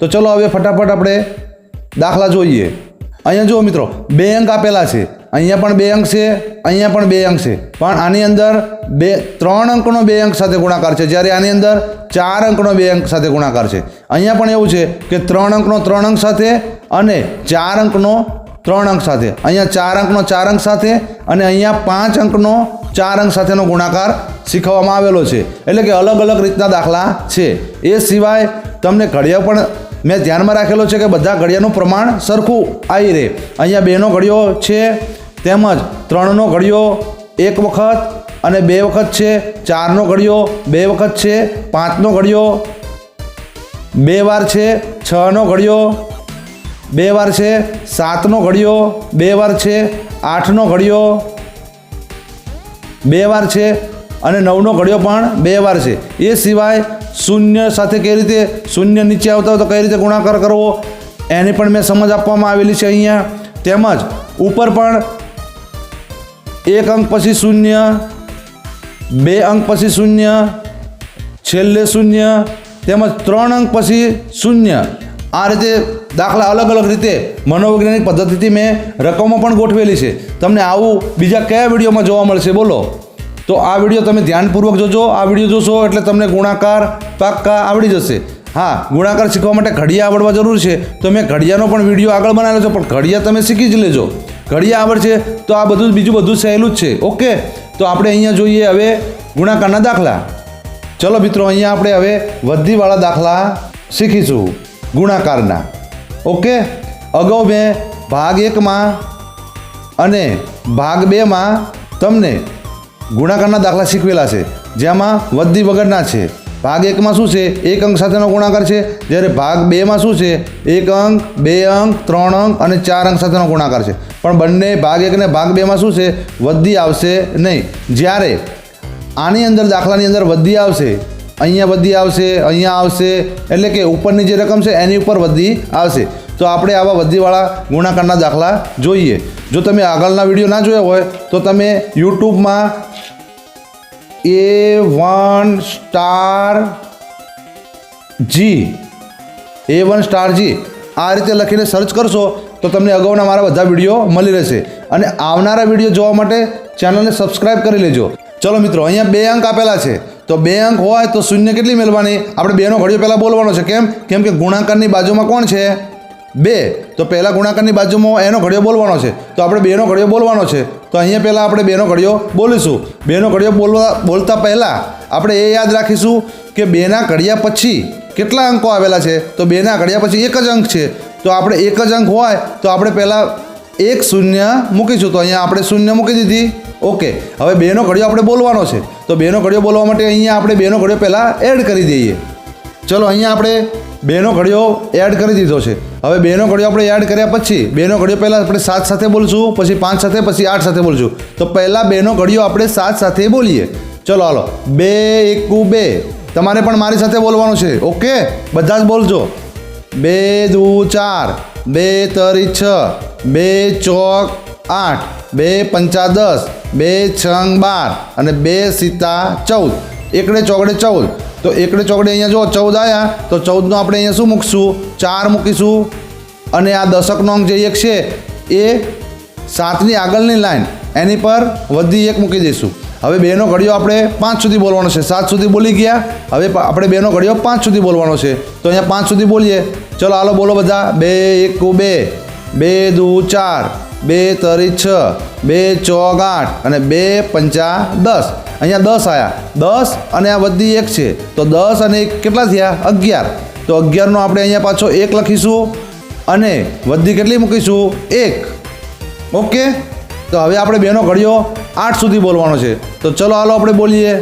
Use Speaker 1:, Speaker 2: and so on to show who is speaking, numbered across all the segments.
Speaker 1: तो चलो हवे फटाफट આપણે દાખલા જોઈએ। અહીંયા જુઓ મિત્રો, બે અંક આપેલા છે, અહીંયા પણ બે અંક છે, અહીંયા પણ બે અંક છે, પણ આની અંદર 3 અંકનો 2 અંક સાથે ગુણાકાર છે, જ્યારે આની અંદર 4 અંકનો 2 અંક સાથે ગુણાકાર છે। અહીંયા પણ એવું છે કે 3 અંકનો 3 અંક સાથે અને 4 અંકનો 3 અંક સાથે, અહીંયા 4 અંકનો 4 અંક સાથે અને અહીંયા 5 અંકનો 4 અંક સાથેનો ગુણાકાર શીખવવામાં આવેલો છે। એટલે કે અલગ અલગ રીતના દાખલા છે। એ સિવાય તમને ઘડિયા પણ મેં ધ્યાનમાં રાખેલો છે કે બધા ઘડિયાનું પ્રમાણ સરખું આવી રહે। અહીંયા 2નો ઘડિયો છે, તેમજ 3નો ઘડિયો 1 વખત અને 2 વખત છે, 4નો ઘડિયો 2 વખત છે, 5નો ઘડિયો 2 વાર છે, 6નો ઘડિયો 2 વાર છે, 7નો ઘડિયો 2 વાર છે, 8નો ઘડિયો 2 વાર છે અને 9નો ઘડિયો પણ 2 વાર છે। એ સિવાય શૂન્ય સાથે કઈ રીતે શૂન્ય નીચે આવતા હોય તો કઈ રીતે ગુણાકાર કરવો એની પણ મેં સમજ આપવામાં આવેલી છે અહીંયા। તેમજ ઉપર પણ 1 અંક પછી શૂન્ય, 2 અંક પછી શૂન્ય, છેલ્લે શૂન્ય, તેમજ 3 અંક પછી શૂન્ય, આ રીતે દાખલા અલગ અલગ રીતે મનોવૈજ્ઞાનિક પદ્ધતિથી મેં રકમો પણ ગોઠવેલી છે। તમને આવું બીજા કયા વિડીયોમાં જોવા મળશે બોલો? તો આ વિડીયો તમે ધ્યાનપૂર્વક જોજો। આ વિડીયો જોશો એટલે તમને ગુણાકાર પાક્કા આવડી જશે। હા, ગુણાકાર શીખવા માટે ઘડિયા આવડવા જરૂર છે, તો મેં ઘડિયાનો પણ વિડીયો આગળ બનાવેલો છે, પણ ઘડિયા તમે શીખી જ લેજો। ઘડિયા આવડશે તો આ બધું બીજું બધું સહેલું જ છે। ઓકે, તો આપણે અહીંયા જોઈએ હવે ગુણાકારના દાખલા। ચલો મિત્રો, અહીંયા આપણે હવે વધીવાળા દાખલા શીખીશું ગુણાકારના। ઓકે, અગાઉ મેં ભાગ 1માં અને ભાગ 2માં તમને ગુણાકારના દાખલા શીખવેલા છે, જેમાં વધી વગરના છે। ભાગ 1માં શું છે? 1 અંક સાથેનો ગુણાકાર છે, જ્યારે ભાગ 2માં શું છે? 1 અંક, 2 અંક, 3 અંક અને 4 અંક સાથેનો ગુણાકાર છે। પણ બંને ભાગ 1 અને ભાગ 2માં શું છે? વધી આવશે નહીં। જ્યારે આની અંદર દાખલાની અંદર વધી આવશે, અહીંયા વધી આવશે, અહીંયા આવશે, એટલે કે ઉપરની જે રકમ છે એની ઉપર વધી આવશે। તો આપણે આવા વધીવાળા ગુણાકારના દાખલા જોઈએ। જો તમે આગળના વિડીયો ના જોયા હોય તો તમે યુટ્યુબમાં A1 આ રીતે લખીને સર્ચ કરશો તો તમને અગાઉના મારા બધા વિડીયો મળી રહેશે। અને આવનારા વિડીયો જોવા માટે ચેનલને સબસ્ક્રાઈબ કરી લેજો। ચલો મિત્રો, અહીંયા 2 અંક આપેલા છે, તો 2 અંક હોય તો શૂન્ય કેટલી મેળવવાની? આપણે 2નો ઘડિયો પહેલાં બોલવાનો છે। કેમ કે ગુણાકારની બાજુમાં કોણ છે? 2, તો પહેલાં ગુણાકારની બાજુમાં એનો ઘડિયો બોલવાનો છે, તો આપણે 2નો ઘડિયો બોલવાનો છે। તો અહીંયા પહેલાં આપણે 2નો ઘડિયો બોલીશું। 2નો ઘડિયો બોલતા પહેલાં આપણે એ યાદ રાખીશું કે 2ના ઘડિયા પછી કેટલા અંકો આવેલા છે? તો 2ના ઘડિયા પછી 1 જ અંક છે, તો આપણે 1 જ અંક હોય તો આપણે પહેલાં 1 શૂન્ય મૂકીશું। તો અહીંયા આપણે શૂન્ય મૂકી દીધી। ઓકે, હવે 2નો ઘડિયો આપણે બોલવાનો છે, તો 2નો ઘડિયો બોલવા માટે અહીંયા આપણે 2નો ઘડિયો પહેલાં એડ કરી દઈએ। ચલો, અહીંયા આપણે 2નો ઘડિયો એડ કરી દીધો છે। હવે 2નો ઘડિયો આપણે એડ કર્યા પછી 2નો ઘડિયો પહેલાં આપણે 7 સાથે બોલશું, પછી 5 સાથે, પછી 8 સાથે બોલશું। તો પહેલાં 2નો ઘડિયો આપણે 7 સાથે બોલીએ। ચલો હાલો, 2 1 2, તમારે પણ મારી સાથે બોલવાનું છે। ઓકે, બધા જ બોલજો। 2 2 4, 2 3 6, 2 4 8, 2 5 10, 2 6 12 અને 2 7 14, એકડે ચોકડે 14। તો એકડે ચોકડે અહીંયા જો 14 આવ્યા, તો 14નો આપણે અહીંયા શું મૂકશું? 4 મૂકીશું। અને આ દશકનો અંક જે 1 છે એ 7ની આગળની લાઈન એની પર વધી 1 મૂકી દઈશું। હવે 2નો ઘડિયો આપણે 5 સુધી બોલવાનો છે। 7 સુધી બોલી ગયા, હવે આપણે 2નો ઘડિયો 5 સુધી બોલવાનો છે, તો અહીંયા 5 સુધી બોલીએ। ચલો હાલો, બોલો બધા। 2 1 2, 2 2 4, 2 3 6, 2 4 8 અને 2 5 10। અહીંયા 10 આવ્યા, 10 અને આ વધી 1 છે, તો 10 અને 1 કેટલા થયા? 11। તો 11નો આપણે અહીંયા પાછો 1 લખીશું અને વધી કેટલી મૂકીશું? 1। ઓકે, તો હવે આપણે 2નો ઘડિયો 8 સુધી બોલવાનો છે। તો ચલો હાલો આપણે બોલીએ।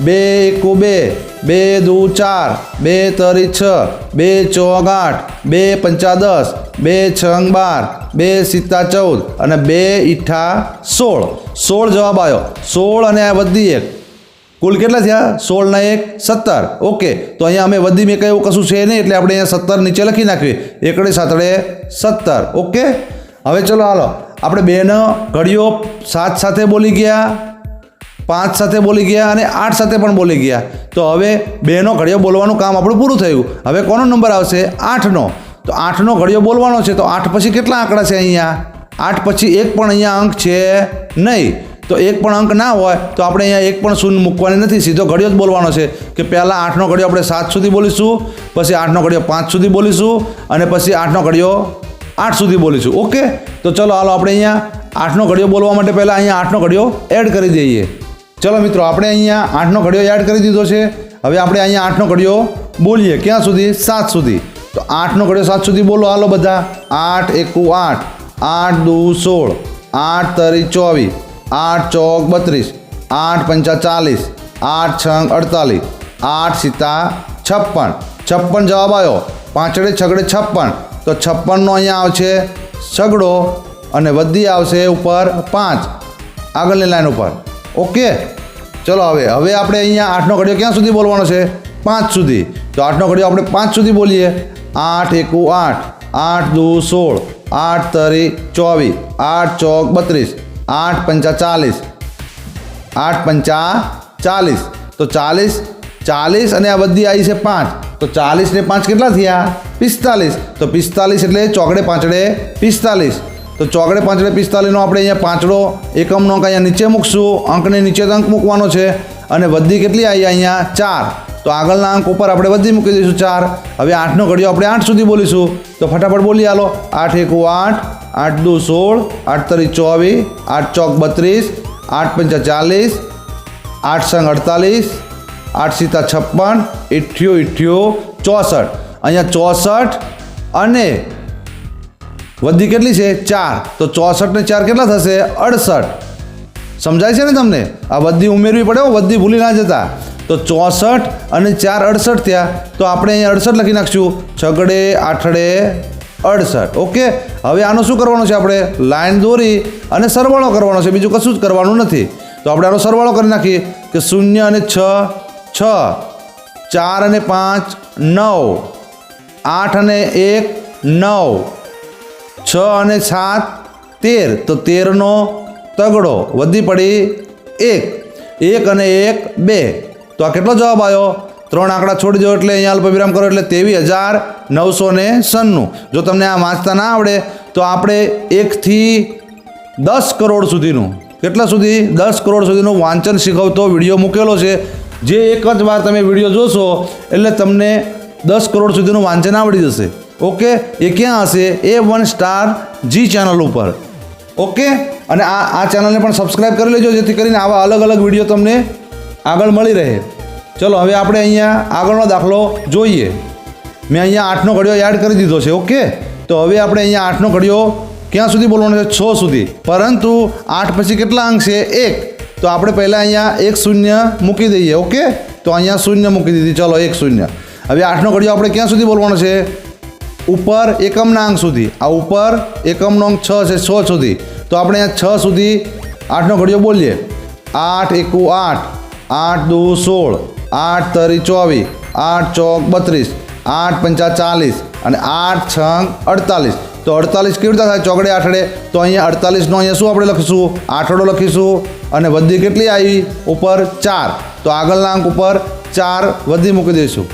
Speaker 1: 2 1 2, 2 2 4, 2 3 6, 2 4 8, 2 5 10, 2 6 12, 2 7 14 અને 2 8 16। 16 જવાબ આવ્યો। 16 અને આ વધી 1, કુલ કેટલા થયા? 16 ના 1 17। ઓકે, તો અહીંયા અમે વધી મેં કંઈ એવું કશું છે નહીં, એટલે આપણે અહીંયા 17 નીચે લખી નાખીએ। એકડે સાતડે 17। ઓકે, હવે ચલો હાલો, આપણે 2નો ઘડિયો 7 સાથે બોલી ગયા, 5 સાથે બોલી ગયા અને 8 સાથે પણ બોલી ગયા. તો હવે 2નો ઘડિયો બોલવાનું કામ આપણું પૂરું થયું. હવે કોનો નંબર આવશે? 8નો. તો 8નો ઘડિયો બોલવાનો છે. તો 8 પછી કેટલા આંકડા છે અહીંયા? 8 પછી એક પણ અહીંયા અંક છે નહીં. તો એક પણ અંક ના હોય તો આપણે અહીંયા એક પણ શૂન્ય મૂકવાની નથી, સીધો ઘડિયો જ બોલવાનો છે. કે પહેલાં 8નો ઘડિયો આપણે 7 સુધી બોલીશું, પછી 8નો ઘડિયો 5 સુધી બોલીશું અને પછી 8નો ઘડિયો 8 સુધી બોલીશું. ઓકે, તો ચલો હાલો આપણે અહીંયા 8નો ઘડિયો બોલવા માટે પહેલાં અહીંયા 8નો ઘડિયો એડ કરી દઈએ. ચલો મિત્રો, આપણે અહીંયા 8નો ઘડિયો એડ કરી દીધો છે. હવે આપણે અહીંયા 8નો ઘડિયો બોલીએ. ક્યાં સુધી? 7 સુધી. તો 8નો ઘડિયો 7 સુધી બોલો હાલો બધા. 8 એકુ 8, 8 દુ 16, 8 તરી 24, 8 ચોક 32, 8 પંચા 40, 8 છંગ 48, 8 સિત્તા 56. 56 જવાબ આવ્યો. પાંચડે છગડે 56. તો 56નો અહીંયા આવશે છગડો અને વધી આવશે ઉપર 5 આગળની લાઈન ઉપર. ઓકે, ચલો હવે આપણે અહીંયા 8નો ઘડિયો ક્યાં સુધી બોલવાનો છે? 5 સુધી. તો 8નો ઘડિયો આપણે 5 સુધી બોલીએ. 8 એકુ 8, 8 દુ 16, 8 તરી 24, 8 ચોક 32, 8 પંચા 40, 8 પંચા 40. તો 40 અને આ બધી આવી છે 5. તો 40 ને 5 કેટલા થયા? 45. તો 45 એટલે ચોકડે પાંચડે 45. તો ચોકડે પાંચડે 45નો આપણે અહીંયા પાંચડો એકમનો અંક અહીંયા નીચે મૂકશું. અંકને નીચે અંક મૂકવાનો છે. અને વધી કેટલી આવી? અહીંયા 4. તો આગળના અંક ઉપર આપણે વધી મૂકી દઈશું 4. હવે 8નો ઘડિયો આપણે 8 સુધી બોલીશું. તો ફટાફટ બોલી હાલો. 8 એકુ 8, 8 દુ 16, 8 તરી 24, 8 ચોક 32, 8 પંચા 40, 8 સંગ 48, 8 સિત્તા 56, 88, 64. અહીંયા 64 અને વધી કેટલી છે? 4. તો 64 ને 4 કેટલા થશે? 68. સમજાય છે ને તમને? આ વધી ઉમેરવી પડે, વધી ભૂલી ના જતા. તો 64 અને 4 68 થયા. તો આપણે અહીંયા 68 લખી નાખશું. છગડે આઠડે 68. ઓકે, હવે આનો શું કરવાનું છે? આપણે લાઈન દોરી અને સરવાળો કરવાનો છે, બીજું કશું જ કરવાનું નથી. તો આપણે આનો સરવાળો કરી નાખીએ કે 0 અને 6 6, 4 અને 5 9, 8 અને 1 9, 6 અને 7 13. તો 13નો તગડો વધી પડી 1, 1 અને 1 2. તો આ કેટલો જવાબ આવ્યો? 3 આંકડા છોડી દો એટલે અહીંયા અલ્પવિરામ કરો એટલે 23,996. જો તમને આ વાંચતા ના આવડે તો આપણે 1 થી 10 કરોડ સુધીનું, કેટલા સુધી? 10 કરોડ સુધીનું વાંચન શીખવતો વિડીયો મૂકેલો છે. જે એક જ વાર તમે વિડીયો જોશો એટલે તમને 10 કરોડ સુધીનું વાંચન આવડી જશે. ઓકે, એ ક્યાં હશે? A1 સ્ટાર જી ચેનલ ઉપર. ઓકે, અને આ ચેનલને પણ સબસ્ક્રાઈબ કરી લેજો જેથી કરીને આવા અલગ અલગ વિડીયો તમને આગળ મળી રહે. ચલો હવે આપણે અહીંયા આગળનો દાખલો જોઈએ. મેં અહીંયા 8નો ઘડિયો એડ કરી દીધો છે. ઓકે, તો હવે આપણે અહીંયા 8નો ઘડિયો ક્યાં સુધી બોલવાનો છે? 6 સુધી. પરંતુ 8 પછી કેટલા અંક છે? 1. તો આપણે પહેલાં અહીંયા 1 શૂન્ય મૂકી દઈએ. ઓકે, તો અહીંયા શૂન્ય મૂકી દીધી. ચલો 1 શૂન્ય. હવે 8નો ઘડિયો આપણે ક્યાં સુધી બોલવાનો છે? ઉપર એકમના અંક સુધી. આ ઉપર એકમનો અંક 6 છે, 6 સુધી. તો આપણે અહીંયા 6 સુધી 8નો ઘડિયો બોલીએ. 8 એકુ 8, 8 દુ 16, 8 તરી 24, 8 ચોક 32, 8 પંચા 40 અને 8 છંગ 48. તો 48 કેવી રીતે થાય? ચોકડે આઠડે. તો અહીંયા 48નો અહીંયા શું આપણે લખીશું? આઠડો લખીશું. અને વધી કેટલી આવી? ઉપર 4. તો આગળના અંક ઉપર 4 વધી મૂકી દઈશું.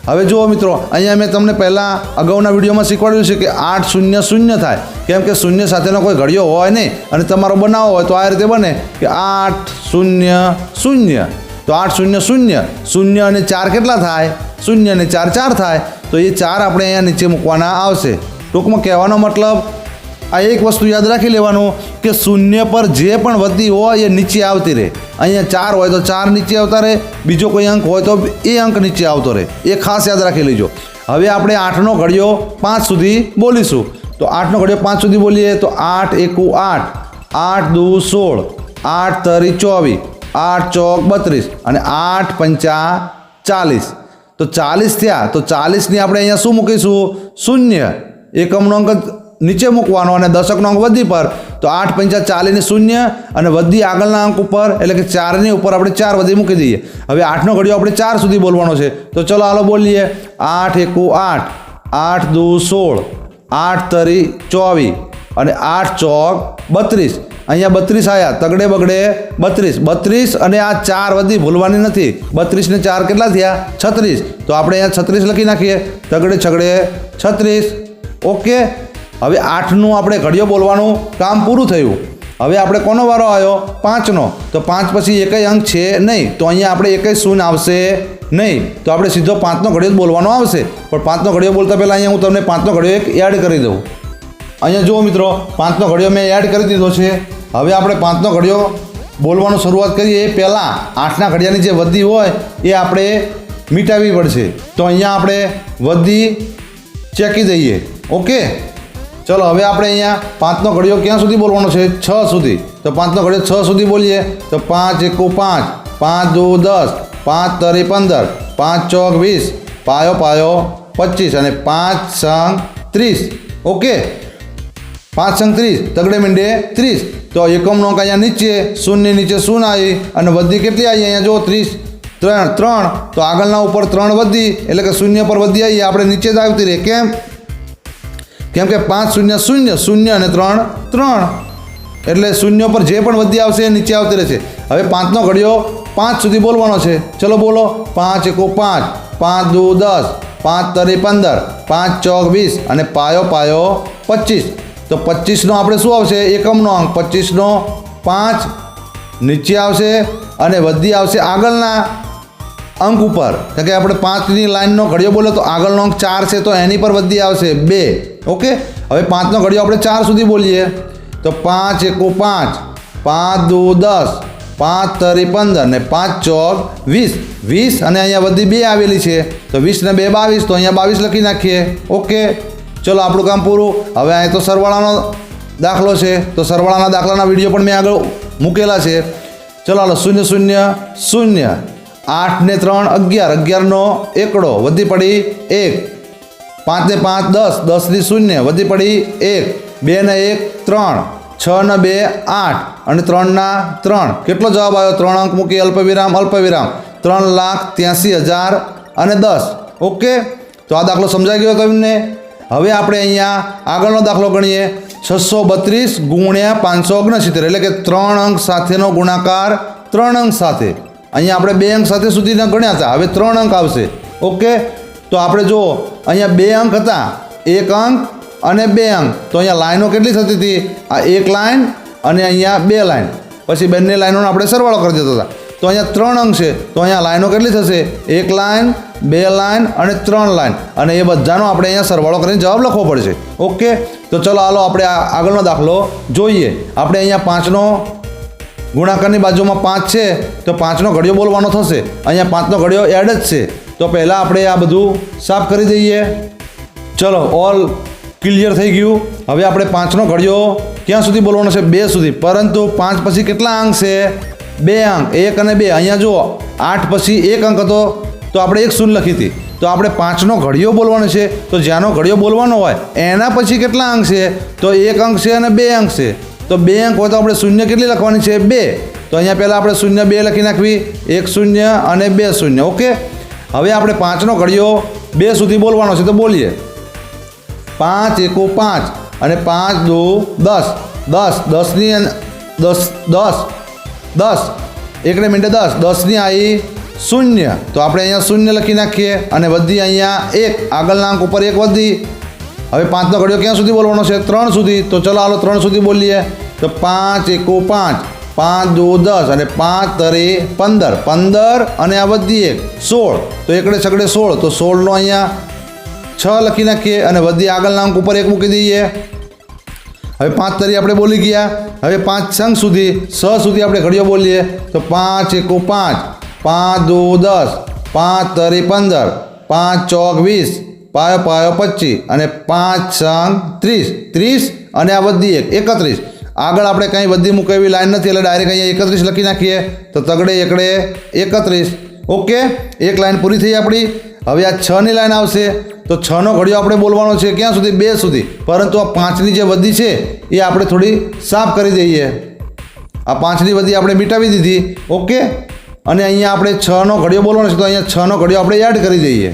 Speaker 1: હવે જુઓ મિત્રો, અહીંયા મેં તમને પહેલાં અગાઉના વિડીયોમાં શીખવાડ્યું છે કે 8 0 0 થાય. કેમ કે શૂન્ય સાથેનો કોઈ ઘડિયો હોય નહીં અને તમારો બનાવો હોય તો આ રીતે બને કે 8 0 0. તો 8 0 0, 0 અને 4 કેટલા થાય? 0 અને 4 4 થાય. તો એ 4 આપણે અહીંયા નીચે મૂકવાના આવશે. ટૂંકમાં કહેવાનો મતલબ આ એક વસ્તુ યાદ રાખી લેવાનું કે શૂન્ય પર જે પણ વધી હોય એ નીચે આવતી રહે. અહીંયા 4 હોય તો 4 નીચે આવતા રહે, બીજો કોઈ અંક હોય તો એ અંક નીચે આવતો રહે. એ ખાસ યાદ રાખી લેજો. હવે આપણે 8નો ઘડિયો 5 સુધી બોલીશું. તો 8નો ઘડિયો 5 સુધી બોલીએ તો 8 એકુ 8, 8 દુ 16, 8 તરી 24, 8 ચોક 32 અને 8 પંચા 40. તો 40 થયા. તો 40ની આપણે અહીંયા શું મૂકીશું? શૂન્ય. એકમનો અંક નીચે મૂકવાનો અને દશકનો અંક વધી પર. તો 8 પંચા 40 ને 0 અને વધી આગળના અંક ઉપર એટલે કે 4ની ઉપર આપણે 4 વધી મૂકી દઈએ. હવે 8નો ઘડિયો આપણે 4 સુધી બોલવાનો છે. તો ચલો હાલો બોલીએ. 8 એકુ 8, 8 દુ 16, 8 તરી 24, અને 8 ચોક 32, અહીંયા 32 આવ્યા, તગડે બગડે 32, 32 અને આ 4 વધી ભૂલવાની નથી, 32 ને 4 કેટલા થયા 36, તો આપણે અહીંયા 36 લખી નાખીએ, તગડે છગડે 36, ઓકે। હવે 8નું આપણે ઘડિયો બોલવાનું કામ પૂરું થયું। હવે આપણે કોનો વારો આવ્યો 5નો, તો 5 પછી એકેય અંક છે નહીં, તો અહીંયા આપણે એકેય શૂન્ય આવશે નહીં, તો આપણે સીધો 5નો ઘડિયો બોલવાનો આવશે। પણ 5નો ઘડિયો બોલતા પહેલાં અહીંયા હું તમને 5નો ઘડિયો એક એડ કરી દઉં। અહીંયા જુઓ મિત્રો, 5નો ઘડિયો મેં એડ કરી દીધો છે। હવે આપણે 5નો ઘડિયો બોલવાનું શરૂઆત કરીએ એ પહેલાં 8ના ઘડિયાની જે વધી હોય એ આપણે મિટાવવી પડશે, તો અહીંયા આપણે વધી ચેકી દઈએ, ઓકે। ચલો હવે આપણે અહીંયા 5નો ઘડિયો ક્યાં સુધી બોલવાનો છે 6 સુધી, તો 5નો ઘડિયો 6 સુધી બોલીએ તો 5 1 5, 5 2 10, 5 3 15, 5 ચોક 20, પાયો પાયો 25 અને 5 સંગ 30, ઓકે। 5 સંગ 30, તગડે મીંડે 30, તો એકમનો અંક અહીંયા નીચે શૂન્ય નીચે શૂન્ય આવી અને વધી કેટલી આવી અહીંયા જો 30 3, તો આગળના ઉપર 3 વધી એટલે કે શૂન્ય પર વધી આવી, આપણે નીચે જ આવતી રહે, કેમ કે 5 0 0 0 અને 3 3, એટલે શૂન્ય પર જે પણ વધી આવશે એ નીચે આવતી રહેશે। હવે 5નો ઘડિયો 5 સુધી બોલવાનો છે, ચલો બોલો 5 1 5, 5 2 10, 5 3 15, 5 ચોક 20 અને પાયો પાયો 25, તો 25નો આપણે શું આવશે એકમનો અંક, 25નો 5 નીચે આવશે અને વધી આવશે આગળના અંક ઉપર, કારણ કે આપણે 5ની લાઈનનો ઘડિયો બોલે તો આગળનો અંક 4 છે, તો એની પર વધી આવશે 2, ઓકે। હવે 5નો ઘડિયો આપણે 4 સુધી બોલીએ તો 5 1 5, 5 2 10, 5 3 15 ને 5 ચોક 20, 20 અને અહીંયા વધી 2 આવેલી છે, તો 20 ને 2 22, તો અહીંયા 22 લખી નાખીએ, ઓકે। ચલો આપણું કામ પૂરું। હવે અહીં તો સરવાળાનો દાખલો છે, તો સરવાળાના દાખલાના વિડીયો પણ મેં આગળ મૂકેલા છે, ચલો હાલો 0 0 0, 8 ને 3 11, 11નો એકડો વધી પડી 1, 5 ને 5 10, 10 ની 0 વધી પડી 1, 2 ને 1 3, 6 ને 2 8 અને 3 ના 3, કેટલો જવાબ આવ્યો 3 અંક મૂકી અલ્પવિરામ અલ્પવિરામ 3,83,000 અને 10, ઓકે। તો આ દાખલો સમજાઈ ગયો તમને। હવે આપણે અહીંયા આગળનો દાખલો ગણીએ 632 ગુણ્યા 569, એટલે કે 3 અંક સાથેનો ગુણાકાર 3 અંક સાથે, અહીંયા આપણે 2 અંક સાથે સુધીના ગણ્યા હતા, હવે 3 અંક આવશે, ઓકે। તો આપણે જો અહીંયા 2 અંક હતા, 1 અંક અને 2 અંક, તો અહીંયા લાઈનો કેટલી થતી હતી આ 1 લાઈન અને અહીંયા 2 લાઈન, પછી બંને લાઈનોનો આપણે સરવાળો કરી દેતા હતા, તો અહીંયા 3 અંક છે, તો અહીંયા લાઈનો કેટલી થશે 1 લાઈન 2 લાઈન અને 3 લાઈન, અને એ બધાનો આપણે અહીંયા સરવાળો કરીને જવાબ લખવો પડશે, ઓકે। તો ચલો હાલો આપણે આગળનો દાખલો જોઈએ। આપણે અહીંયા 5નો ગુણાકારની બાજુમાં 5 છે, તો 5નો ઘડિયો બોલવાનો થશે, અહીંયા 5નો ઘડિયો એડ જ છે, તો પહેલાં આપણે આ બધું સાફ કરી દઈએ। ચલો ઓલ ક્લિયર થઈ ગયું। હવે આપણે 5નો ઘડિયો ક્યાં સુધી બોલવાનો છે 2 સુધી, પરંતુ 5 પછી કેટલા અંક છે 2 અંક, 1 અને 2, અહીંયા જુઓ 8 પછી 1 અંક હતો તો આપણે 1 શૂન્ય લખી હતી, તો આપણે 5નો ઘડિયો બોલવાનો છે, તો જ્યાંનો ઘડિયો બોલવાનો હોય એના પછી કેટલા અંક છે તો 1 અંક છે અને 2 અંક છે, તો 2 અંક હોય તો આપણે શૂન્ય કેટલી લખવાની છે 2, તો અહીંયા પહેલાં આપણે 0 2 લખી નાખવી, 1 0 અને 2 0, ઓકે। હવે આપણે 5નો ઘડિયો 2 સુધી બોલવાનો છે, તો બોલીએ 5 1 5 અને 5 2 10, 10 10ની 10 10 10, એકડે મિનિટે 10, 10ની આવી 0, તો આપણે અહીંયા 0 લખી નાખીએ અને વધી અહીંયા 1, આગળના અંક ઉપર 1 વધી। હવે 5નો ઘડિયો ક્યાં સુધી બોલવાનો છે 3 સુધી, તો ચલો હાલો 3 સુધી બોલીએ તો 5 1 5, 5 2 10 અને 5 3 15, 15 અને આ વધી 1 16, તો એકડે છગડે 16, તો 16નો અહીંયા 6 લખી નાખીએ અને વધી આગળના અંક ઉપર 1 મૂકી દઈએ। હવે 5 તરી આપણે બોલી ગયા। હવે 5 સંગ સુધી 6 સુધી આપણે ઘડિયો બોલીએ તો 5 1 5, 5 2 10, 5 3 15, 5 ચોક 20, પાયો પાયો 25 અને 5 સંગ 30, 30 અને આ વધી 1 31, આગળ આપણે કંઈ વધી મૂકે એવી લાઈન નથી એટલે ડાયરેક્ટ અહીંયા 31 લખી નાખીએ, તો તગડે એકડે 31, ઓકે। એક લાઈન પૂરી થઈ આપણી। હવે આ 6ની લાઈન આવશે, તો 6નો ઘડિયો આપણે બોલવાનો છે ક્યાં સુધી 2 સુધી, પરંતુ આ 5ની જે વધી છે એ આપણે થોડી સાફ કરી દઈએ। આ 5ની વધી આપણે મિટાવી દીધી, ઓકે। અને અહીંયા આપણે 6નો ઘડિયો બોલવાનો છે, તો અહીંયા 6નો ઘડિયો આપણે એડ કરી દઈએ।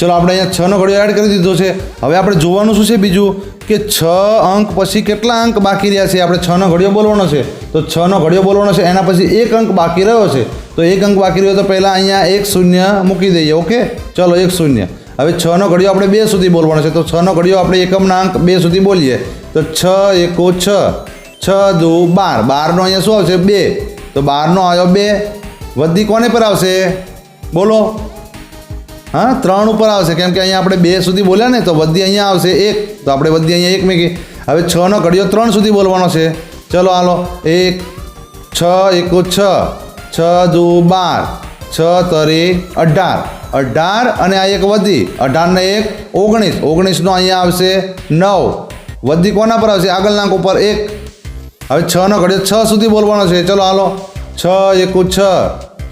Speaker 1: ચલો આપણે અહીંયા 6નો ઘડિયો એડ કરી દીધો છે. હવે આપણે જોવાનું શું છે બીજું કે 6 અંક પછી કેટલા અંક બાકી રહ્યા છે. આપણે 6નો ઘડિયો બોલવાનો છે તો 6નો ઘડિયો બોલવાનો છે, એના પછી એક અંક બાકી રહ્યો છે. તો એક અંક બાકી રહ્યો તો પહેલાં અહીંયા 1 0 મૂકી દઈએ. ઓકે, ચલો 1 0. હવે 6નો ઘડિયો આપણે 2 સુધી બોલવાનો છે. તો 6નો ઘડિયો આપણે એકમના અંક 2 સુધી બોલીએ તો 6 1 6, 6 2 12. 12નો અહીંયા શું આવશે 2, તો 12નો આવ્યો 2. વધી કોને પર આવશે બોલો? હા, 3 ઉપર આવશે, કેમ કે અહીંયા આપણે 2 સુધી બોલ્યા ને, તો વધી અહીંયા આવશે 1, તો આપણે વધી અહીંયા 1 મૂકી. હવે 6નો ઘડિયો 3 સુધી બોલવાનો છે. ચલો હાલો 1 6 1 6, 6 2 12, 6 3 18, 18 અને આ એક વધી 18 ને 1 19, 19નો અહીંયા આવશે 9. વધી કોના પર આવશે? આગળના અંક ઉપર 1. હવે 6નો ઘડિયો 6 સુધી બોલવાનો છે. ચલો હાલો 6 1 6,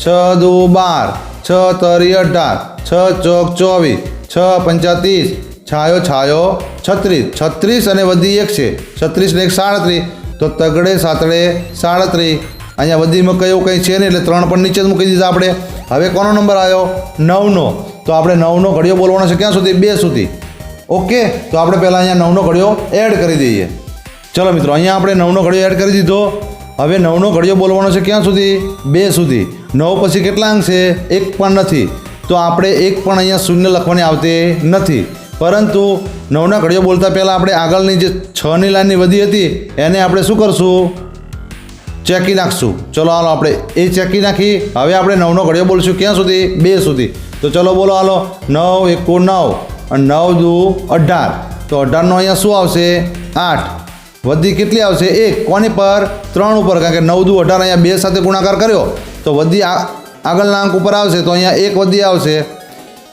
Speaker 1: 6 2 12, 6 3 18, 6 ચોક 24, 6 35, છાયો છાયો 36, 36 અને વધી 1 છે. 36 ને 1 37, તો તગડે સાતડે 37. અહીંયા વધીમાં કયું કંઈ છે નહીં, એટલે 3 પણ નીચે જ મૂકી દીધા આપણે. હવે કોનો નંબર આવ્યો? 9નો. તો આપણે 9નો ઘડિયો બોલવાનો છે ક્યાં સુધી? 2 સુધી. ઓકે, તો આપણે પહેલાં અહીંયા 9નો ઘડિયો એડ કરી દઈએ. ચલો મિત્રો, અહીંયા આપણે 9નો ઘડિયો એડ કરી દીધો. હવે 9નો ઘડિયો બોલવાનો છે ક્યાં સુધી? 2 સુધી. 9 પછી કેટલા અંક છે? 1 પણ નથી, તો આપણે 1 પણ અહીંયા શૂન્ય લખવાની આવતી નથી. પરંતુ 9ના ઘડિયો બોલતા પહેલાં આપણે આગળની જે 6ની લાઈનની વધી હતી એને આપણે શું કરશું? ચેકી નાખશું. ચલો હાલો આપણે એ ચેકી નાખી. હવે આપણે 9નો ઘડિયો બોલશું ક્યાં સુધી? 2 સુધી. તો ચલો બોલો હાલો 9 1 9 અને 9 2 18. તો 18નો અહીંયા શું આવશે? 8. વધી કેટલી આવશે? 1. કોની પર? 3 ઉપર, કારણ કે 9 2 18 અહીંયા 2 સાથે ગુણાકાર કર્યો તો વધી આગળના અંક ઉપર આવશે, તો અહીંયા 1 વધી આવશે.